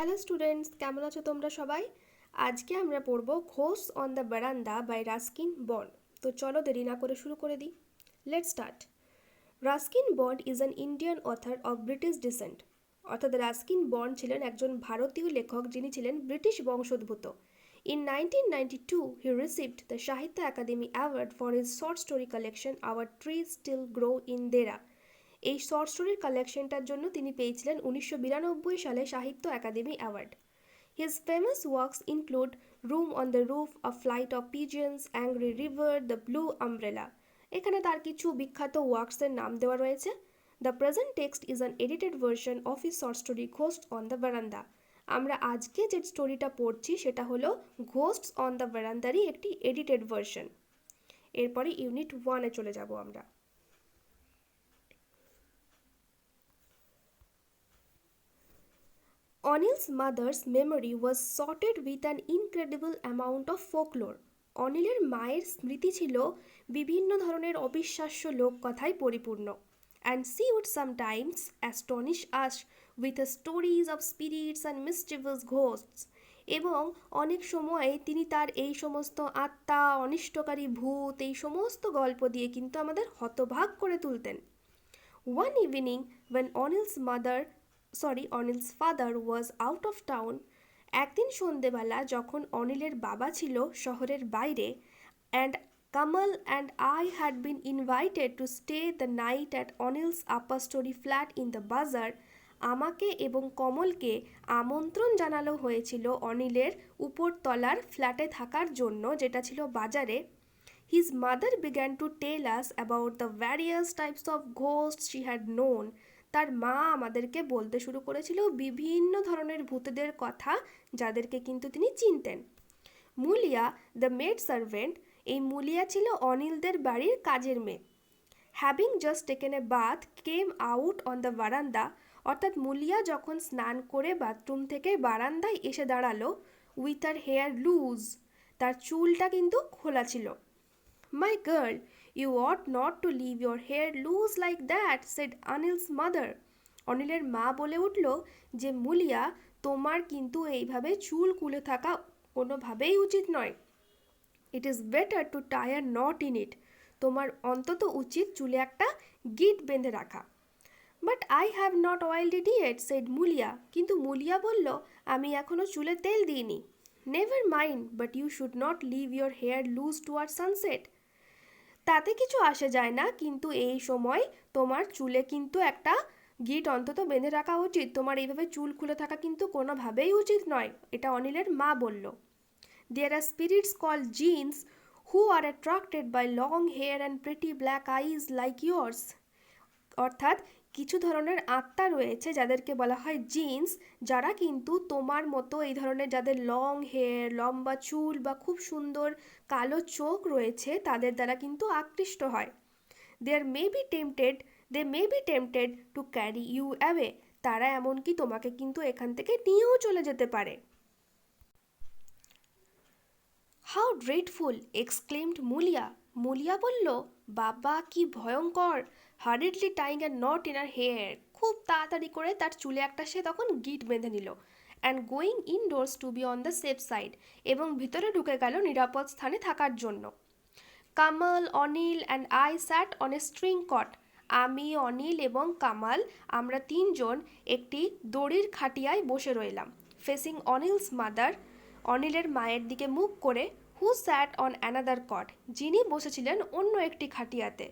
Hello students, কেমন আছো তোমরা সবাই? আজকে আমরা পড়ব ghost on the verandah by Ruskin Bond. তো চলো দেরি না করে শুরু করে দিই। Let's start. Ruskin Bond is an Indian author of British descent. অর্থাৎ রাস্কিন বন্ড ছিলেন একজন ভারতীয় লেখক যিনি ছিলেন ব্রিটিশ বংশোদ্ভূত। In 1992, he received the Sahitya Academy Award for his short story collection Our Trees Still Grow in Dera. এই শর্ট স্টোরির কালেকশনটার জন্য তিনি পেয়েছিলেন 1992 সালে সাহিত্য academy award. His famous works include Room on the Roof, A Flight of Pigeons, Angry River, The Blue Umbrella. এখানে তার কিছু বিখ্যাত ওয়ার্কসের নাম দেওয়া রয়েছে। The present text is an edited version of his short story ghost on the বারান্দা। আমরা আজকে যে স্টোরিটা পড়ছি সেটা হলো ঘোস্টস অন দ্য বারান্দারই একটি এডিটেড ভার্সন। এরপরে ইউনিট 1-এ চলে যাব আমরা। Anil's mother's memory was sorted with an incredible amount of folklore. অনিলের মায়ের স্মৃতি ছিল বিভিন্ন ধরনের অবিশ্বাস্য লোককথায় পরিপূর্ণ। And she would sometimes astonish us with stories of spirits and mischievous ghosts. এবং অনেক সময় তিনি তার এই সমস্ত আত্মা, অনিষ্টকারী ভূত, এই সমস্ত গল্প দিয়ে কিন্তু আমাদের হতবাক করে তুলতেন। One evening, when Anil's father was out of town, একদিন সন্ধেবেলা যখন অনিলের বাবা ছিল শহরের বাইরে, and Kamal and I had been invited to stay the night at Anil's upper story flat in the bazaar, আমাকে এবং কমলকে আমন্ত্রণ জানানো হয়েছিল অনিলের উপরতলার ফ্ল্যাটে থাকার জন্য, যেটা ছিল বাজারে। His mother began to tell us about the various types of ghosts she had known. তার মা আমাদেরকে বলতে শুরু করেছিল বিভিন্ন ধরনের ভূতদের কথা, যাদেরকে কিন্তু তিনি চিনতেন। মুলিয়া, দ্য মেড সার্ভেন্ট, এই মুলিয়া ছিল অনিলদের বাড়ির কাজের মেয়ে। Having just taken a bath came out on the verandah, অর্থাৎ মুলিয়া যখন স্নান করে বাথরুম থেকে বারান্দায় এসে দাঁড়ালো, উইথ আর হেয়ার লুজ, তার চুলটা কিন্তু খোলা ছিল। My girl, you ought not to leave your hair loose like that, said Anil's mother. অনিলের মা বলে উঠল যে মুলিয়া, তোমার কিন্তু এইভাবে চুল খুলে থাকা কোনোভাবেই উচিত নয়। It is better to tie a knot in it. তোমার অন্তত উচিত চুলে একটা গিট বেঁধে রাখা। But I have not oiled it yet, said Mulia. কিন্তু মুলিয়া বলল, আমি এখনো চুলে তেল দিইনি। Never mind, but you should not leave your hair loose towards sunset. তাতে কিছু আসে যায় না, কিন্তু এই সময় তোমার চুলে কিন্তু একটা গিট অন্তত বেঁধে রাখা উচিত। তোমার এইভাবে চুল খুলে থাকা কিন্তু কোনোভাবেই উচিত নয়, এটা অনিলের মা বলল। There are spirits called jinns who are attracted by long hair and pretty black eyes like yours. অর্থাৎ কিছু ধরনের আত্মা রয়েছে যাদেরকে বলা হয় জিন্স, যারা কিন্তু তোমার মতো এই ধরনের যাদের লং হেয়ার, লম্বা চুল বা খুব সুন্দর কালো চোখ রয়েছে, তাদের দ্বারা কিন্তু আকৃষ্ট হয়। They may be tempted to carry you away, তারা এমনকি তোমাকে কিন্তু এখান থেকে নিয়েও চলে যেতে পারে। How dreadful, exclaimed Mulia. Mulia বলল, বাবা কি ভয়ঙ্কর। Hurriedly tying a knot in her hair, খুব তাড়াতাড়ি করে তার চুলে একটা সে তখন গিট বেঁধে নিল। And going indoors to be on the safe side, এবং ভিতরে ঢুকে গেল নিরাপদ স্থানে থাকার জন্য। Kamal, Anil and I sat on a string cot, আমি, অনিল এবং কামাল, আমরা তিনজন একটি দড়ির খাটিয়ায় বসে রইলাম। ফেসিং অনিলস মাদার, অনিলের মায়ের দিকে মুখ করে, হু স্যাট অন অ্যানাদার কট, যিনি বসেছিলেন অন্য একটি খাটিয়াতে।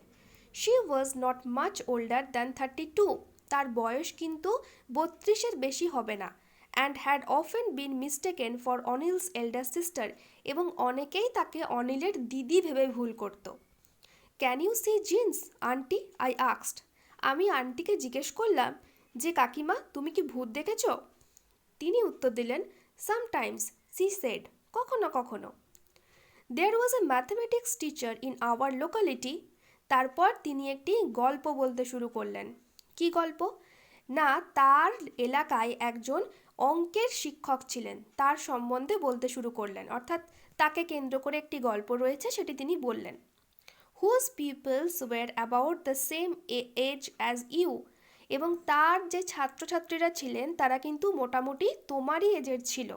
She was not much older than 32, তার বয়স কিন্তু 32-এর বেশি হবে না। And had often been mistaken for Anil's elder sister, এবং অনেকেই তাকে অনিলের দিদি ভেবে ভুল করত। Can you see jinns aunty, I আক্সড, আমি আন্টিকে জিজ্ঞেস করলাম যে কাকিমা তুমি কি ভূত দেখেছ? তিনি উত্তর দিলেন, সামটাইমস, সি সেড, কখনো কখনো। There was a mathematics teacher in our locality, তারপর তিনি একটি গল্প বলতে শুরু করলেন। কি গল্প? না, তার এলাকায় একজন অঙ্কের শিক্ষক ছিলেন, তার সম্বন্ধে বলতে শুরু করলেন, অর্থাৎ তাকে কেন্দ্র করে একটি গল্প রয়েছে, সেটি তিনি বললেন। Whose peoples were about the same age as you, এবং তার যে ছাত্রছাত্রীরা ছিলেন তারা কিন্তু মোটামুটি তোমারই এজের ছিল।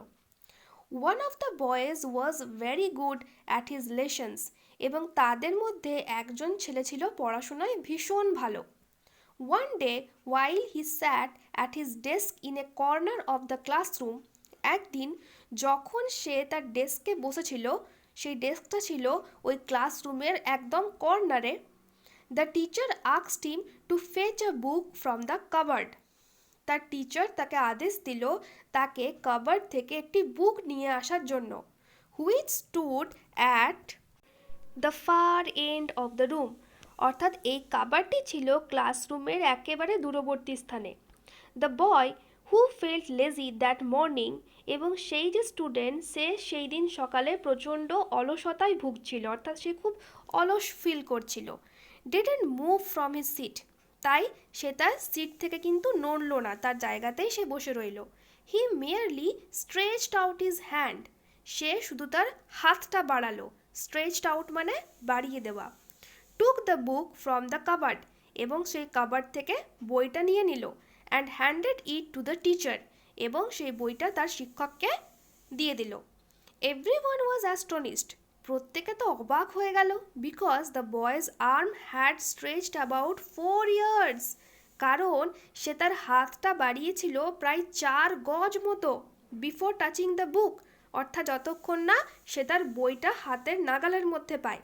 One of the boys was very good at his lessons, এবং তাদের মধ্যে একজন ছেলে ছিল পড়াশোনায় ভীষণ ভালো। One day while he sat at his desk in a corner of the classroom, একদিন যখন সে তার ডেস্কে বসেছিল, সেই ডেস্কটা ছিল ওই ক্লাসরুমের একদম কর্নারে, the teacher asked him to fetch a book from the cupboard. তার টিচার তাকে আদেশ দিল তাকে কাবার্ড থেকে একটি বুক নিয়ে আসার জন্য, which stood at the far end of the room, অর্থাৎ এই কাবারটি ছিল ক্লাসরুমের একেবারে দূরবর্তী স্থানে। The boy who felt lazy that morning, এবং সেই যে স্টুডেন্ট সে সেই দিন সকালে প্রচণ্ড অলসতায় ভুগছিল, অর্থাৎ সে খুব অলস ফিল করছিল, didn't move from his seat, তাই সে তার সিট থেকে কিন্তু নড়ল না, তার জায়গাতেই সে বসে রইল। He merely stretched out his hand, সে শুধু তার হাতটা বাড়ালো, স্ট্রেচড আউট মানে বাড়িয়ে দেওয়া। Took the book from the cupboard, এবং সেই কাবার্ড থেকে বইটা নিয়ে নিল, and handed it to the teacher, এবং সেই বইটা তার শিক্ষককে দিয়ে দিল। এভরিওয়ান ওয়াজ অ্যাস্টনিশড, প্রত্যেকে তো অবাক হয়ে গেল, because the boys arm had stretched about 4 years, কারণ সে তার হাতটা বাড়িয়েছিল প্রায় 4 গজ মতো, বিফোর টাচিং দ্য বুক, অর্থাৎ যতক্ষণ না সে তার বইটা হাতের নাগালের মধ্যে পায়।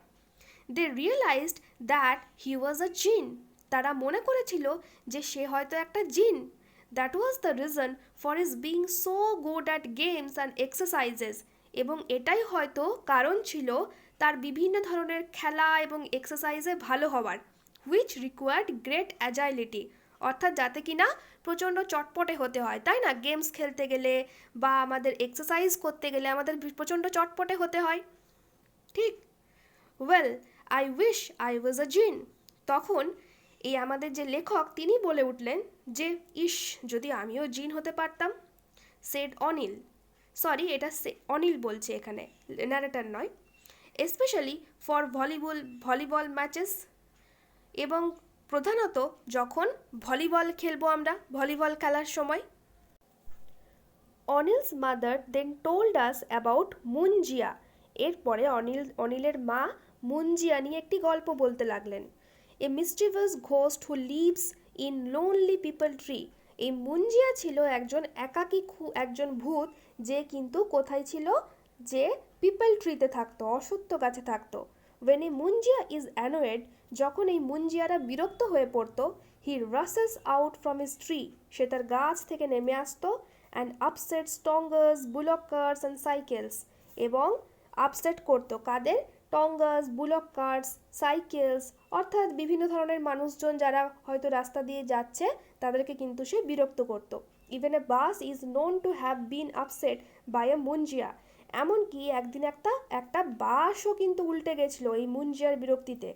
দে realised that he was a জিন, তারা মনে করেছিল যে সে হয়তো একটা জিন। That was the reason for his being so good at games and exercises, এবং এটাই হয়তো কারণ ছিল তার বিভিন্ন ধরনের খেলা এবং এক্সারসাইজে ভালো হওয়ার, হুইচ রিকোয়ার্ড গ্রেট অ্যাজাইলিটি, অর্থাৎ যাতে কিনা প্রচণ্ড চটপটে হতে হয়, তাই না? গেমস খেলতে গেলে বা আমাদের এক্সারসাইজ করতে গেলে আমাদের প্রচণ্ড চটপটে হতে হয়, ঠিক? Well I wish I was a jinn, তখন এই আমাদের যে লেখক তিনি বলে উঠলেন যে ইস, যদি আমিও জিন হতে পারতাম। সেড অনিল, সরি এটা অনিল বলছে এখানে, ন্যারেটার নয়। স্পেশালি ফর ভলিবল ম্যাচেস, এবং প্রধানত যখন ভলিবল খেলবো আমরা, ভলিবল খেলার সময়। Anil's mother then told us about Munjia, এরপরে অনিলের মা মুঞ্জিয়া নিয়ে একটি গল্প বলতে লাগলেন। A mischievous ghost who lives in lonely peepul tree, এই মুঞ্জিয়া ছিল একজন একাকী একজন ভূত, যে কিন্তু কোথায় ছিল, যে পিপল ট্রিতে থাকতো, অশ্বত্থ গাছে থাকতো। When a Munjia is annoyed, যখন এই মুঞ্জিয়ারা বিরক্ত হয়ে পড়তো, he rushes out from his tree, সে তার গাছ থেকে নেমে আসতো, and upset tongas, bullock carts and cycles, এবং আপসেট করতো কাদের? টঙ্গাস, বুলক কার্টস, সাইকেলস, অর্থাৎ বিভিন্ন ধরনের মানুষজন যারা হয়তো রাস্তা দিয়ে যাচ্ছে তাদেরকে কিন্তু সে বিরক্ত করত। Even a bus is known to have been upset by a Munjia, এমনকি একদিন একটা বাসও কিন্তু উল্টে গেছিল এই মুঞ্জিয়ার বিরক্তিতে।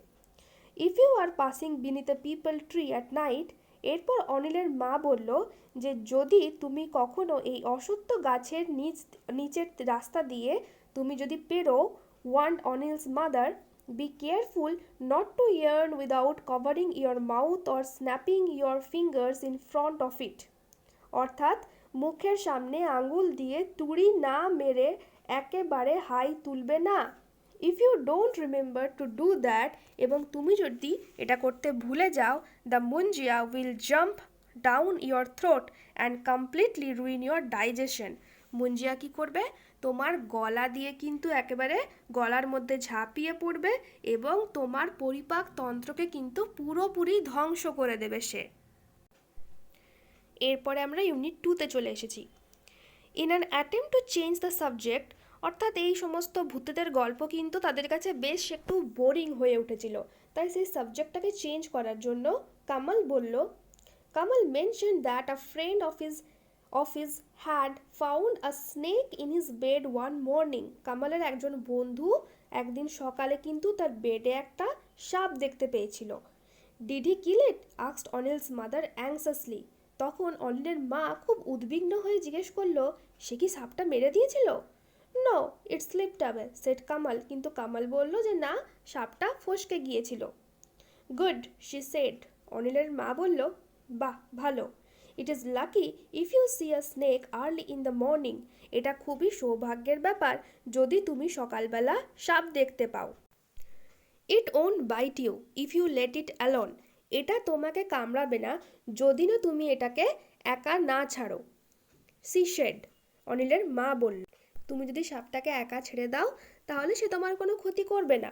If you are passing beneath a peepul tree at night, এরপর অনিলের মা বলল যে যদি তুমি কখনো এই অশ্বত্থ গাছের নিচের রাস্তা দিয়ে তুমি যদি পেরো, warned Anil's mother, be careful not to yawn without covering your mouth or snapping your fingers in front of it, অর্থাৎ মুখের সামনে আঙ্গুল দিয়ে তুড়ি না মেরে একেবারে হাই তুলবে না। If you don't remember to do that, এবং তুমি যদি এটা করতে ভুলে যাও, the Munjia will jump down your throat and completely ruin your digestion, Munjia কী করবে? তোমার গলা দিয়ে কিন্তু একেবারে গলার মধ্যে ঝাঁপিয়ে পড়বে এবং তোমার পরিপাক তন্ত্রকে কিন্তু পুরোপুরি ধ্বংস করে দেবে সে। এরপরে আমরা ইউনিট 2তে চলে এসেছি। In an attempt to change the subject, অর্থাৎ এই সমস্ত ভূতেদের গল্প কিন্তু তাদের কাছে বেশ একটু বোরিং হয়ে উঠেছিল, তাই সেই সাবজেক্টটাকে চেঞ্জ করার জন্য Kamal mention that a friend of his had found a snake in his bed one morning, কামালের একজন বন্ধু একদিন সকালে কিন্তু তার বেডে একটা সাপ দেখতে পেয়েছিল। Did he kill it? Asked Anil's mother anxiously, তখন অনিলের মা খুব উদ্বিগ্ন হয়ে জিজ্ঞেস করলো, সে কি সাপটা মেরে দিয়েছিল? নো, ইট স্লিপড অ্যাওয়ে, সেড কামাল, কিন্তু কামাল বলল যে না, সাপটা ফসকে গিয়েছিল। গুড, শি সেড, অনিলের মা বলল বাহ, ভালো। It is lucky if you see a snake early in the morning. এটা খুবই সৌভাগ্যের ব্যাপার যদি তুমি সকালবেলা সাপ দেখতে পাও। It won't bite you if you let it alone. এটা তোমাকে কামড়াবে না যদি না তুমি এটাকে একা না ছাড়ো। সি শেড, অনিলের মা বলল, তুমি যদি সাপটাকে একা ছেড়ে দাও তাহলে সে তোমার কোনো ক্ষতি করবে না।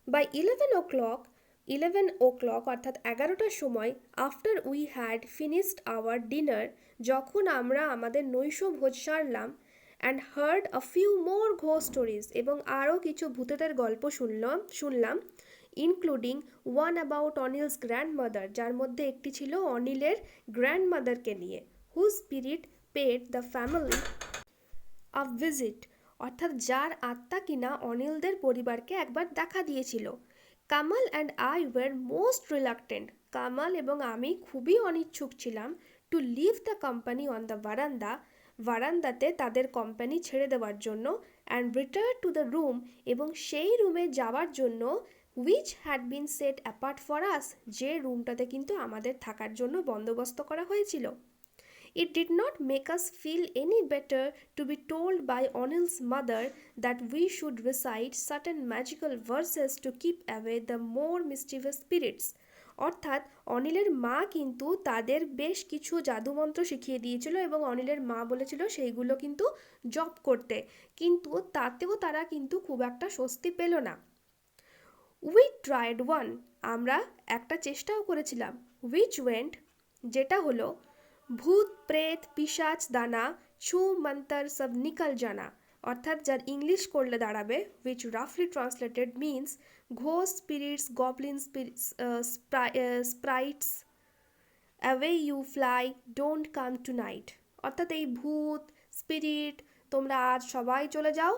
বাই 11 o'clock অর্থাৎ 11টার সময়, after we had finished our dinner, যখন আমরা আমাদের নৈশ ভোজ সারলাম, and heard a few more ghost stories, এবং আরও কিছু ভূতেদের গল্প শুনলাম, including one about Anil's grandmother, যার মধ্যে একটি ছিল অনিলের গ্র্যান্ডমাদারকে নিয়ে, whose spirit paid the family a visit, অর্থাৎ যার আত্মা কিনা অনিলদের পরিবারকে একবার দেখা দিয়েছিল। Kamal and I were most reluctant, Kamal এবং আমি খুবই অনিচ্ছুক ছিলাম, two leave the company on the বারান্দাতে তাদের কোম্পানি ছেড়ে দেওয়ার জন্য, and return to the room, এবং সেই রুমে যাওয়ার জন্য, which had been set apart for us, যে রুমটাতে কিন্তু আমাদের থাকার জন্য বন্দোবস্ত করা হয়েছিল। It did not make us feel any better to be told by Onil's mother that we should recite certain magical verses to keep away the more mischievous spirits. অর্থাৎ অনিলের মা কিন্তু তাদের বেশ কিছু জাদুমন্ত্র শিখিয়ে দিয়েছিল এবং অনিলের মা বলেছিল সেইগুলো কিন্তু জপ করতে, কিন্তু তাতেও তারা কিন্তু খুব একটা স্বস্তি পেল না। উই ট্রাইড ওয়ান, আমরা একটা চেষ্টাও করেছিলাম, উইচ ওয়েন্ট, যেটা হলো, ভূত প্রেত পিশাচ দানা ছু মন্তর সব নিকল জানা, অর্থাৎ যার ইংলিশ করলে দাঁড়াবে, উইচ রাফলি translated means ghost spirits goblin sprites away you fly don't come tonight, অর্থাৎ এই ভূত স্পিরিট তোমরা আজ সবাই চলে যাও,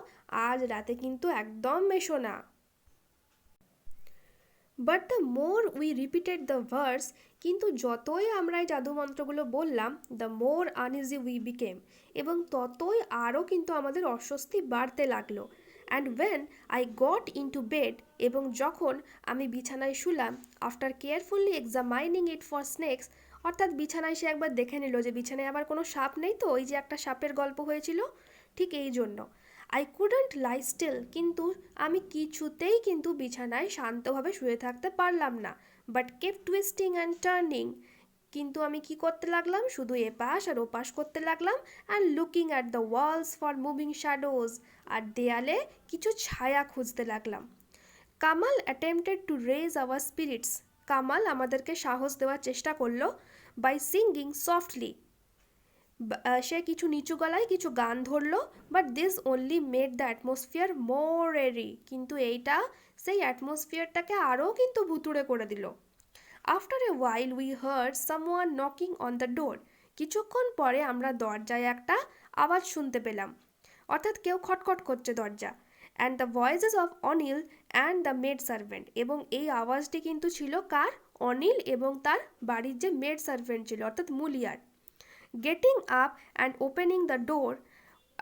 আজ রাতে কিন্তু একদম এসো না। But the more we repeated the verse, কিন্তু যতই আমরা এই জাদুমন্ত্রগুলো বললাম, the more uneasy we became, এবং ততই আরও কিন্তু আমাদের অস্বস্তি বাড়তে লাগলো। And when I got into bed, এবং যখন আমি বিছানায় শুলাম, after carefully examining it for snakes, অর্থাৎ বিছানায় সে একবার দেখে নিল যে বিছানায় আবার কোনো সাপ নেই, তো ওই যে একটা সাপের গল্প হয়েছিল ঠিক এই জন্য। আই কুডন্ট লাই স্টিল, কিন্তু আমি কিছুতেই কিন্তু বিছানায় শান্তভাবে শুয়ে থাকতে পারলাম না, but kept twisting and turning, কিন্তু আমি কি করতে লাগলাম, শুধু এপাশ আর ওপাশ করতে লাগলাম, and looking at the walls for moving shadows, আর দেয়ালে কিছু ছায়া খুঁজতে লাগলাম। Kamal attempted to raise our spirits, Kamal আমাদেরকে সাহস দেওয়ার চেষ্টা করলো, বাই সিঙ্গিং সফটলি, সে কিছু নিচু গলায় কিছু গান ধরলো, but this only made the atmosphere more eerie, কিন্তু এইটা সেই অ্যাটমসফিয়ারটাকে আরও কিন্তু ভুতুড়ে করে দিল। After a while we heard someone knocking on the door, কিছুক্ষণ পরে আমরা দরজায় একটা আওয়াজ শুনতে পেলাম, অর্থাৎ কেউ খটখট করছে দরজা, and the voices of Anil and the maid servant, এবং এই আওয়াজটি কিন্তু ছিল কার, অনিল এবং তার বাড়ির যে মেড সার্ভেন্ট ছিল অর্থাৎ মুলিয়ার। Getting up and opening the door,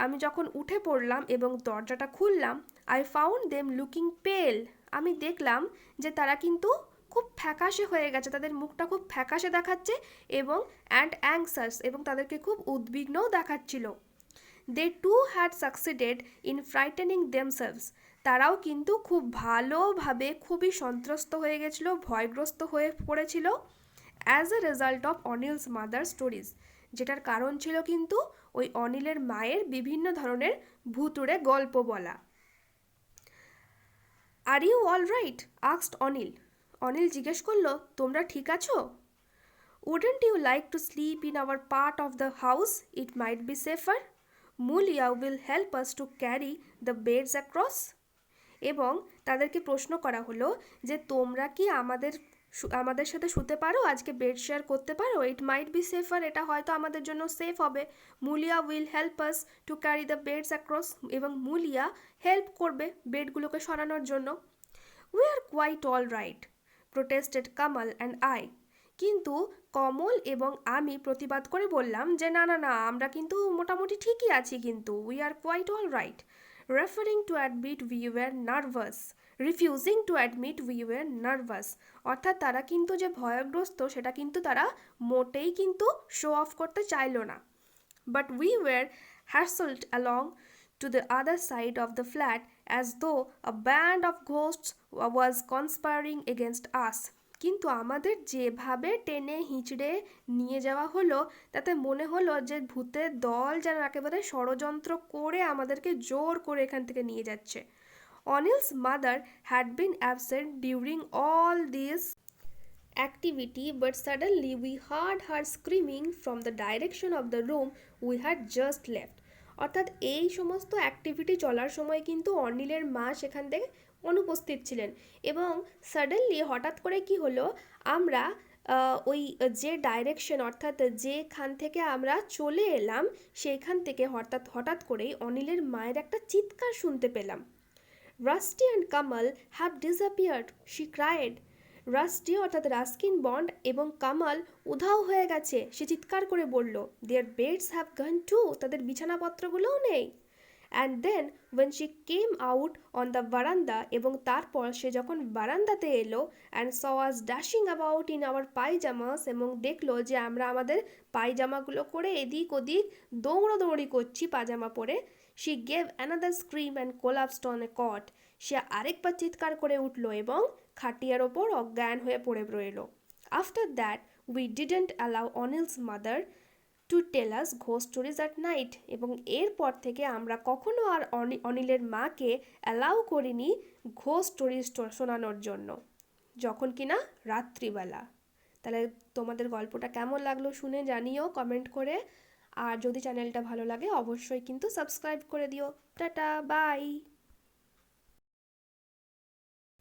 আমি যখন উঠে পড়লাম এবং দরজাটা খুললাম, আই ফাউন্ড দেম লুকিং পেল, আমি দেখলাম যে তারা কিন্তু খুব ফ্যাকাশে হয়ে গেছে, তাদের মুখটা খুব ফ্যাকাশে দেখাচ্ছে, এবং অ্যান্ড অ্যাংসাস, এবং তাদেরকে খুব উদ্বিগ্নও দেখাচ্ছিল। They too had succeeded in frightening themselves, তারাও কিন্তু খুব ভালোভাবে খুবই সন্ত্রস্ত হয়ে গেছিলো, ভয়গ্রস্ত হয়ে পড়েছিল, as a result of Anil's mother stories, যেটার কারণ ছিল কিন্তু ওই অনিলের মায়ের বিভিন্ন ধরনের ভুতুড়ে গল্প বলা। Are you all right asked Anil, Anil জিজ্ঞেস করলো তোমরা ঠিক আছো? Wouldn't you like to sleep in our part of the house, it might be safer, Mulia will help us to carry the beds across, এবং তাদেরকে প্রশ্ন করা হলো যে তোমরা কি আমাদের সাথে শুতে পারো, আজকে বেড শেয়ার করতে পারো, ইট মাইট বি সেফার, এটা হয়তো আমাদের জন্য সেফ হবে, Mulia will help us to carry the beds across, এবং মুলিয়া হেল্প করবে বেডগুলোকে সরানোর জন্য। We are quite all right protested Kamal and I, কিন্তু কমল এবং আমি প্রতিবাদ করে বললাম যে না না না, আমরা কিন্তু মোটামুটি ঠিকই আছি, কিন্তু we are quite all right, refusing to admit we were nervous, refusing to admit we were nervous, অর্থাৎ তারা কিন্তু যে ভয়গ্রস্ত সেটা কিন্তু তারা মোটেই কিন্তু শো অফ করতে চাইলো না। But we were hustled along to the other side of the flat as though a band of ghosts was conspiring against us. কিন্তু আমাদের যেভাবে টেনে হিঁচড়ে নিয়ে যাওয়া হলো তাতে মনে হলো যে ভূতের দল যেন একেবারে ষড়যন্ত্র করে আমাদেরকে জোর করে এখান থেকে নিয়ে যাচ্ছে। Anil's mother had been absent during all this activity, but suddenly we heard her screaming from the direction of the room we had just left. অর্থাৎ এই সমস্ত অ্যাক্টিভিটি চলার সময় কিন্তু অনিলের মা সেখান থেকে অনুপস্থিত ছিলেন এবং সাডেনলি হঠাৎ করে কি হলো, আমরা ওই যে ডাইরেকশন অর্থাৎ যেখান থেকে আমরা চলে এলাম সেইখান থেকে হঠাৎ হঠাৎ করেই অনিলের মায়ের একটা চিৎকার শুনতে পেলাম। Rusty and Kamal have disappeared, she cried. Rusty অর্থাৎ রাস্কিন বন্ড এবং কামাল উধাও হয়ে গেছে, সে চিৎকার করে বলল। Their beds have gone too, তাদের বিছানাপত্রগুলোও নেই। And then when she came out on the verandah, এবং তারপর সে যখন বারান্দাতে এলো and saw was dashing about in our pyjamas, এবং দেখলো যে আমরা আমাদের পায়জামাগুলো করে এদিক ওদিক দৌড়াদৌড়ি করছি পাজামা পরে, she gave another scream and collapsed on a cot, সে আরেকবার চিৎকার করে উঠল এবং খাটিয়ার ওপর অজ্ঞান হয়ে পড়ে রইল। After that we didn't allow Anil's mother to tell us ghost stories at night, এবং এরপর থেকে আমরা কখনো আর অনিলের মাকে অ্যালাউ করিনি ঘোস্ট স্টোরিজ শোনানোর জন্য, যখন কিনা রাত্রিবেলা। তাহলে তোমাদের গল্পটা কেমন লাগলো শুনে জানিও কমেন্ট করে, আর যদি চ্যানেলটা ভালো লাগে অবশ্যই কিন্তু সাবস্ক্রাইব করে দিও। Tata, by.